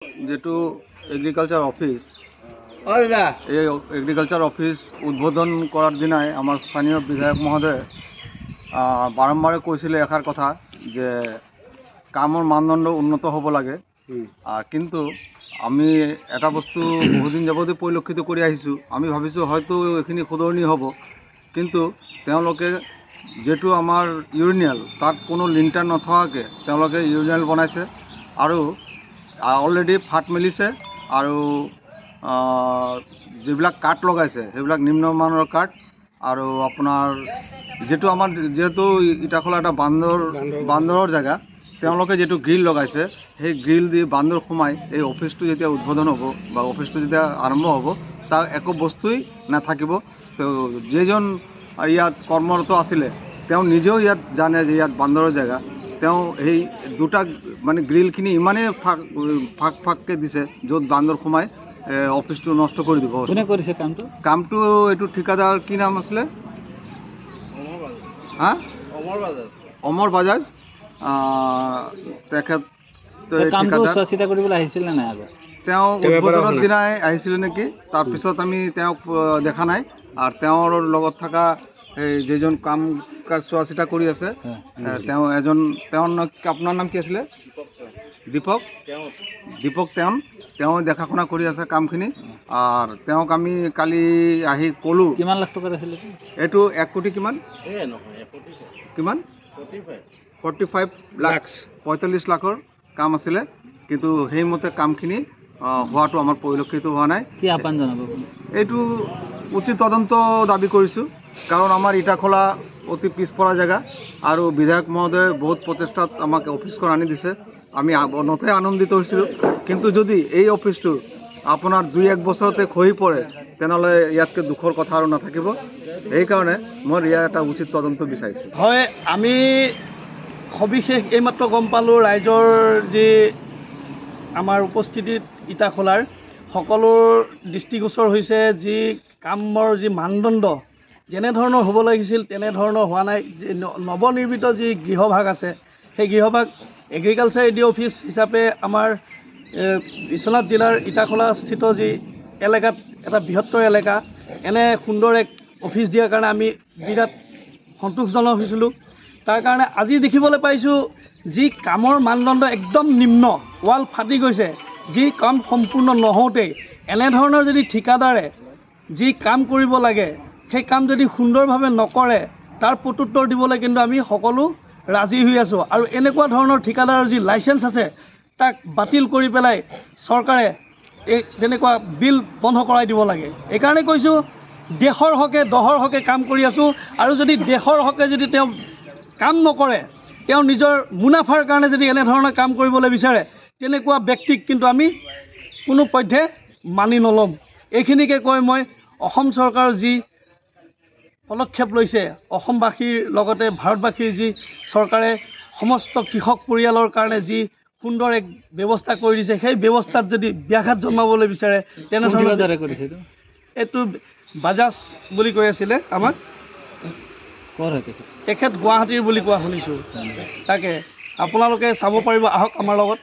যেটো agriculture office এই agriculture office উদ্বোধন কৰাৰ দিনাই আমাৰ স্থানীয় বিধায়ক মহোদয় বাৰম্বাৰে কৈছিলে এষাৰ কথা যে কামৰ মানদণ্ড উন্নত হ'ব লাগে। আৰ কিন্তু আমি এটা বস্তু বহুদিন যাবতে পৰিলক্ষিত কৰি আহিছোঁ। আমি ভাবিছোঁ হয়তো এইখিনি শুধৰণি হ'ব, কিন্তু তেওঁলোকে যেটো আমাৰ ইউৰিনিয়াল তাত কোনো লিণ্টাৰ নথকাকৈ তেওঁলোকে ইউৰিনিয়াল বনাইছে আৰু অলৰেডি ফাট মেলিছে আৰু যিবিলাক কাঠ লগাইছে সেইবিলাক নিম্নমানৰ কাঠ আৰু আপোনাৰ যেটো আমাৰ যেহেতু ইটাখলা এটা বান্দৰৰ জেগা, তেওঁলোকে যেটো গ্ৰিল লগাইছে সেই গ্ৰিল দি বান্দৰ সোমাই এই অফিসটো যেতিয়া উদ্বোধন হ'ব বা অফিসটো যেতিয়া আৰম্ভ হ'ব তাৰ একো বস্তুই নাথাকিব। তো যেজন ইয়াত কৰ্মৰত আছিলে তেওঁ নিজেও ইয়াত জানে যে ইয়াত বান্দৰৰ জেগা। তেওঁ সেই দুটা মানে গ্ৰিলখিনি ইমানেই ফাঁককৈ দিছে য'ত বান্দৰ সোমাই অফিসটো নষ্ট কৰি দিব। কোনে কৰিছে কামটো এইটো ঠিকাদাৰ কি নাম আছিলে? অমৰ বাজাজ। তেখেত তেওঁ উদ্বোধনৰ দিনাই আহিছিলে নেকি, তাৰপিছত আমি তেওঁক দেখা নাই। আৰু তেওঁৰ লগত থকা এই যিজন কাম কাজ চোৱা চিতা কৰি আছে তেওঁ এজন, আপোনাৰ নাম কি আছিলে? দীপক তেওঁ দেখাশোনা কৰি আছে কামখিনি। আৰু তেওঁক আমি কালি আহি ক'লোঁ কিমান লাখ টকা আছিলে এইটো 1 কোটি কিমান 45 লাখ 45 লাখৰ কাম আছিলে, কিন্তু সেইমতে কামখিনি হোৱাটো আমাৰ পৰিলক্ষিত হোৱা নাই। কি আহ্বান জনাব? এইটো উচিত তদন্ত দাবী কৰিছোঁ, কাৰণ আমাৰ ইটাখলা অতি পিছপৰা জেগা আৰু বিধায়ক মহোদয়ে বহুত প্ৰচেষ্টাত আমাক অফিসখন আনি দিছে। আমি নথৈ আনন্দিত হৈছিলোঁ, কিন্তু যদি এই অফিসটো আপোনাৰ 2-1 বছৰতে খহি পৰে তেনেহ'লে ইয়াতকৈ দুখৰ কথা আৰু নাথাকিব। সেইকাৰণে মই ইয়াৰ এটা উচিত তদন্ত বিচাৰিছোঁ। হয়, আমি সবিশেষ এইমাত্ৰ গম পালোঁ ৰাইজৰ যি আমাৰ উপস্থিতিত ইটাখলাৰ সকলোৰ দৃষ্টিগোচৰ হৈছে যি কামৰ যি মানদণ্ড যেনেধৰণৰ হ'ব লাগিছিল তেনেধৰণৰ হোৱা নাই। নৱনিৰ্মিত যি গৃহভাগ আছে সেই গৃহভাগ এগ্ৰিকালচাৰ এডি অফিচ হিচাপে আমাৰ বিশ্বনাথ জিলাৰ ইটাখলাস্থিত যি এলেকাত এটা বৃহত্তৰ এলেকা এনে সুন্দৰ এক অফিচ দিয়াৰ কাৰণে আমি বিৰাট সন্তোষজনক হৈছিলোঁ। তাৰ কাৰণে আজি দেখিবলৈ পাইছোঁ যি কামৰ মানদণ্ড একদম নিম্ন, ৱাল ফাটি গৈছে। যি কাম সম্পূৰ্ণ নহওঁতেই এনেধৰণৰ যদি ঠিকাদাৰে যি কাম কৰিব লাগে সেই কাম যদি সুন্দৰভাৱে নকৰে তাৰ প্ৰত্যুত্তৰ দিবলৈ কিন্তু আমি সকলো ৰাজি হৈ আছোঁ। আৰু এনেকুৱা ধৰণৰ ঠিকাদাৰৰ যি লাইচেঞ্চ আছে তাক বাতিল কৰি পেলাই চৰকাৰে এই তেনেকুৱা বিল বন্ধ কৰাই দিব লাগে। এইকাৰণে কৈছোঁ দেশৰ হকে দহৰ হকে কাম কৰি আছোঁ, আৰু যদি দেশৰ হকে যদি তেওঁ কাম নকৰে, তেওঁ নিজৰ মুনাফাৰ কাৰণে যদি এনেধৰণৰ কাম কৰিবলৈ বিচাৰে তেনেকুৱা ব্যক্তিক কিন্তু আমি কোনো পধ্যে মানি নল'ম। এইখিনিকে কৈ মই অসম চৰকাৰৰ যি পদক্ষেপ লৈছে, অসমবাসীৰ লগতে ভাৰতবাসীৰ যি চৰকাৰে সমস্ত কৃষক পৰিয়ালৰ কাৰণে যি সুন্দৰ এক ব্যৱস্থা কৰি দিছে, সেই ব্যৱস্থাত যদি ব্যাঘাত জন্মাবলৈ বিচাৰে তেনেধৰণৰ কৰিছে এইটো বাজাজ বুলি কৈ আছিলে আমাক। তেখেত গুৱাহাটীৰ বুলি কোৱা শুনিছোঁ। তাকে আপোনালোকে চাব পাৰিব, আহক আমাৰ লগত।